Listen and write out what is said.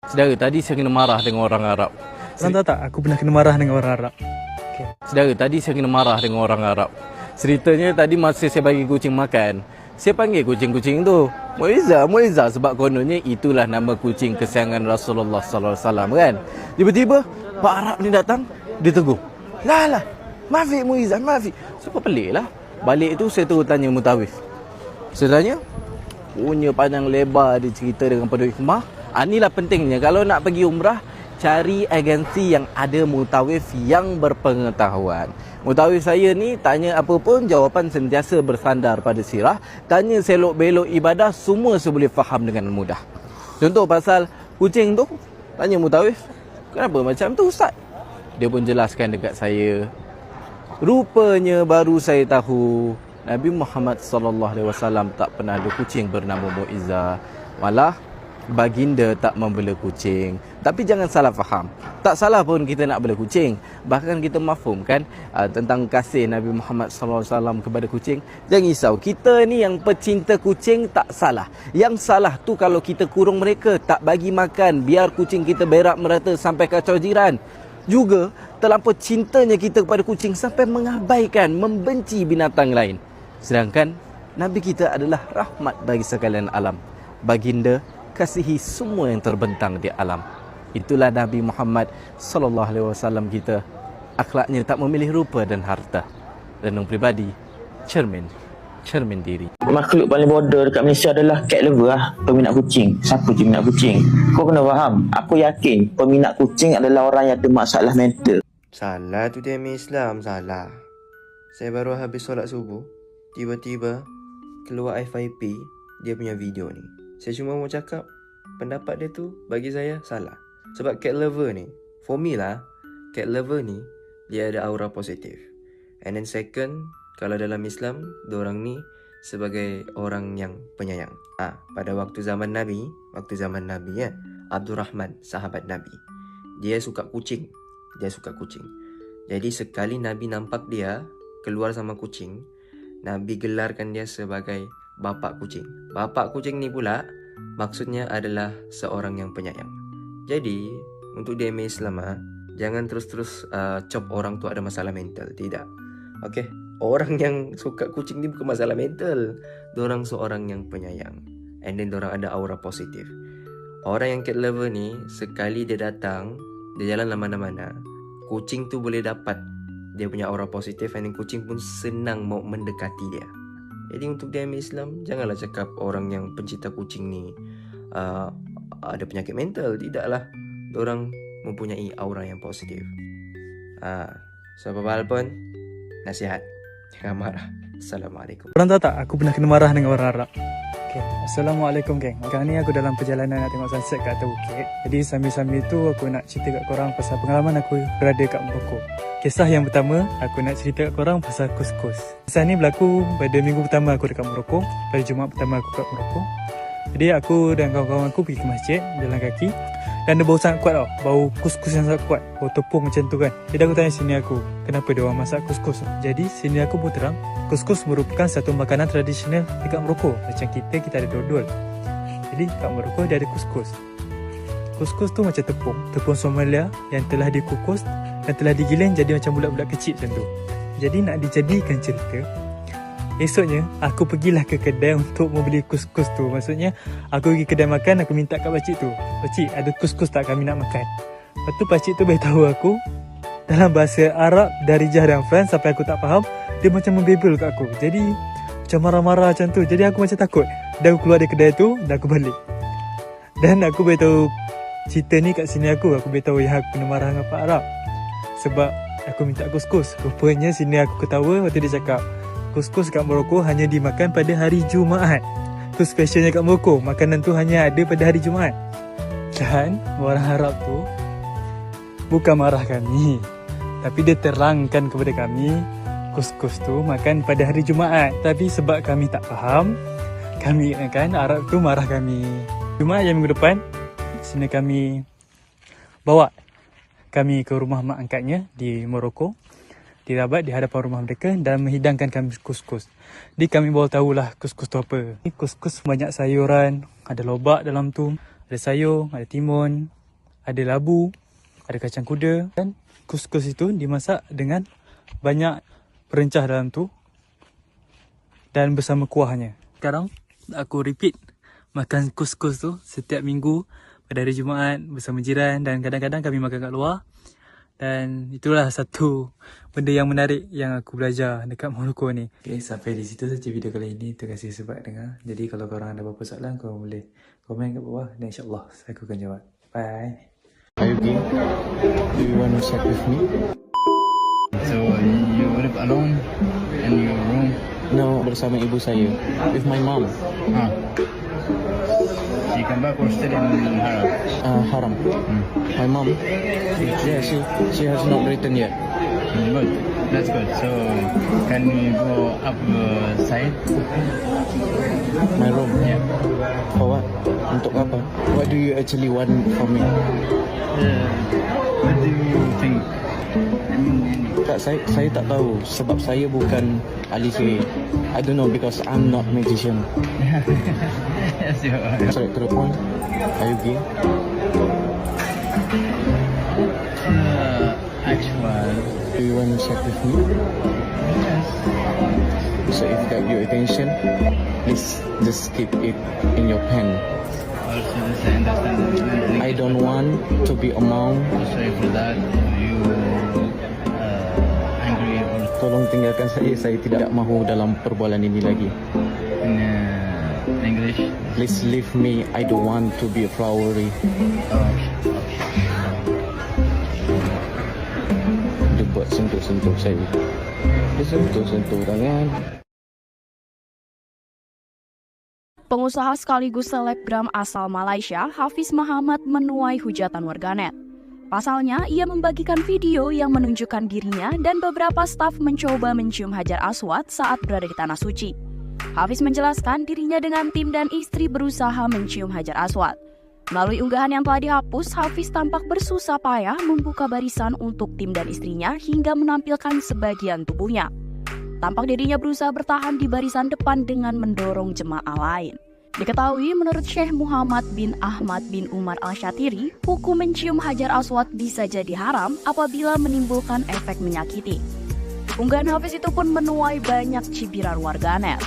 Saudara, tadi saya kena marah dengan orang Arab. Korang tahu tak, aku pernah kena marah dengan orang Arab. Okay. Saudara, tadi saya kena marah dengan orang Arab. Ceritanya tadi masa saya bagi kucing makan, saya panggil kucing-kucing tu Muizzah sebab kononnya itulah nama kucing kesayangan Rasulullah sallallahu alaihi wasallam kan. Tiba-tiba Pak Arab ni datang, dia tegur. Lah, maafik Muizzah, maafik. Siapa pelik lah. Balik tu saya terus tanya Mutawif. Saya tanya, punya panjang lebar dia cerita dengan penduduk hikmah. Inilah pentingnya kalau nak pergi umrah, cari agensi yang ada mutawif yang berpengetahuan. Mutawif saya ni tanya apa pun, jawapan sentiasa bersandar pada sirah. Tanya selok-belok ibadah, semua saya boleh faham dengan mudah. Contoh pasal kucing tu, tanya mutawif, kenapa macam tu Ustaz? Dia pun jelaskan dekat saya. Rupanya baru saya tahu Nabi Muhammad sallallahu alaihi wasallam tak pernah ada kucing bernama Muizzah. Malah baginda tak membela kucing. Tapi jangan salah faham. Tak salah pun kita nak bela kucing. Bahkan kita mafhumkan tentang kasih Nabi Muhammad sallallahu alaihi wasallam kepada kucing. Jangan risau. Kita ni yang pecinta kucing tak salah. Yang salah tu kalau kita kurung mereka, tak bagi makan, biar kucing kita berak merata sampai kacau jiran. Juga terlampau cintanya kita kepada kucing sampai mengabaikan, membenci binatang lain. Sedangkan Nabi kita adalah rahmat bagi sekalian alam. Baginda kasihi semua yang terbentang di alam. Itulah Nabi Muhammad sallallahu alaihi wasallam kita. Akhlaknya tak memilih rupa dan harta. Renung pribadi, cermin diri. Makhluk paling bodoh dekat Malaysia adalah cat lover lah, peminat kucing. Siapa je minat kucing? Kau kena faham, aku yakin peminat kucing adalah orang yang ada masalah mental. Salah tu dia Islam, salah. Saya baru habis solat subuh, tiba-tiba keluar FYP dia punya video ni. Saya cuma mau cakap, pendapat dia tu bagi saya salah. Sebab cat lover ni, for me lah, cat lover ni dia ada aura positif. And then second, kalau dalam Islam, diorang ni sebagai orang yang penyayang. Pada waktu zaman Nabi ya, Abdul Rahman, sahabat Nabi, dia suka kucing. Jadi sekali Nabi nampak dia keluar sama kucing, Nabi gelarkan dia sebagai bapak kucing. Bapak kucing ni pula maksudnya adalah seorang yang penyayang. Jadi untuk DMA Islam jangan terus-terus cop orang tu ada masalah mental. Tidak. Okay, orang yang suka kucing ni bukan masalah mental. Diorang seorang yang penyayang. And then diorang ada aura positif. Orang yang cat lover ni, sekali dia datang, dia jalan mana-mana, kucing tu boleh dapat dia punya aura positif. And then kucing pun senang mau mendekati dia. Jadi untuk DMA Islam, janganlah cakap orang yang pencinta kucing ni ada penyakit mental. Tidaklah. Diorang mempunyai aura yang positif. So apa-apa pun, nasihat, jangan marah. Assalamualaikum. Korang tahu tak, aku pernah kena marah dengan orang Arab. Okay. Assalamualaikum geng. Sekarang ni aku dalam perjalanan nak tengok sunset kat atas bukit. Jadi sambil-sambil tu aku nak cerita kat korang pasal pengalaman aku berada kat Morocco. Kisah yang pertama, aku nak cerita kat korang pasal kus-kus. Kisah ni berlaku pada minggu pertama aku dekat Morocco. Pada Jumaat pertama aku kat Morocco. Jadi aku dan kawan-kawan aku pergi ke masjid, jalan kaki. Dan ada bau sangat kuat tau. Bau kus-kus yang sangat kuat. Bau tepung macam tu kan. Jadi aku tanya sini aku, kenapa dia orang masak kus-kus? Jadi sini aku pun terang, kus-kus merupakan satu makanan tradisional dekat Morocco. Macam kita ada dodol. Jadi kat Morocco dia ada kus-kus. Kus-kus tu macam tepung Somalia yang telah dikukus dan telah digiling jadi macam bulat-bulat kecil macam tu. Jadi nak dijadikan cerita, esoknya aku pergilah ke kedai untuk membeli kus-kus tu. Maksudnya aku pergi kedai makan, aku minta kat pakcik tu, pakcik ada kus-kus tak, kami nak makan. Lepas tu pakcik tu beritahu aku dalam bahasa Arab, Darijah dan France, sampai aku tak faham. Dia macam membebel kat aku. Jadi macam marah-marah macam tu. Jadi aku macam takut. Dan aku keluar dari kedai tu, dan aku balik. Dan aku beritahu cerita ni kat sini aku beritahu ya aku kena marah dengan Pak Arab sebab aku minta kus-kus. Rupanya sini aku ketawa waktu dia cakap kus-kus kat Morocco hanya dimakan pada hari Jumaat. Tu specialnya kat Morocco, makanan tu hanya ada pada hari Jumaat. Dan orang Arab tu bukan marah kami, tapi dia terangkan kepada kami kus-kus tu makan pada hari Jumaat. Tapi sebab kami tak faham, kami ingatkan Arab tu marah kami. Jumaat yang minggu depan, sini kami bawa kami ke rumah mak angkatnya di Morocco, dirabat di hadapan rumah mereka dan menghidangkan kami kus-kus. Jadi kami baru tahulah kus-kus tu apa. Kus-kus banyak sayuran, ada lobak dalam tu, Ada sayur, ada timun, ada labu, ada kacang kuda. Dan kuskus itu dimasak dengan banyak perencah dalam tu dan bersama kuahnya. Sekarang aku repeat makan kuskus tu setiap minggu pada hari Jumaat bersama jiran, dan kadang-kadang kami makan kat luar. Dan itulah satu benda yang menarik yang aku belajar dekat Morocco ni. Okay, sampai di situ saja video kali ini. Terima kasih sebab dengar. Jadi kalau korang ada apa-apa soalan, korang boleh komen kat bawah dan insyaAllah saya akan jawab. Bye. Are you game? Do you want to chat with me? So you live alone in your room? No, bersama ibu saya. With my mom. You come back or still in Haram? Haram. My mom. Yeah, she has not written yet. Good, that's good. So can we go up side? My room. Yeah. For what? Untuk apa? What do you actually want from me? What do you think? Tak, saya tak tahu sebab saya bukan ahli sihir. I don't know because I'm not magician. Yes, you are. Straight to the point. Are you gay? Actual. Do you want to chat with me? Yes. So if got your attention, please just keep it in your pen. Also, just understand. I don't want to be among. Sorry for that. You angry or Tolong tinggalkan saya tidak mahu dalam perbualan ini lagi. in English? Please leave me. I don't want to be flowery. Dia buat sentuh-sentuh saya. Dia sentuh-sentuh tangan. Pengusaha sekaligus selebgram asal Malaysia, Hafiz Muhammad menuai hujatan warganet. Pasalnya, ia membagikan video yang menunjukkan dirinya dan beberapa staf mencoba mencium Hajar Aswad saat berada di Tanah Suci. Hafiz menjelaskan dirinya dengan tim dan istri berusaha mencium Hajar Aswad. Melalui unggahan yang telah dihapus, Hafiz tampak bersusah payah membuka barisan untuk tim dan istrinya hingga menampilkan sebagian tubuhnya. Tampak dirinya berusaha bertahan di barisan depan dengan mendorong jemaah lain. Diketahui menurut Syekh Muhammad bin Ahmad bin Umar Al-Shatiri, hukum mencium Hajar Aswad bisa jadi haram apabila menimbulkan efek menyakiti. Unggahan Hafiz itu pun menuai banyak cibiran warganet.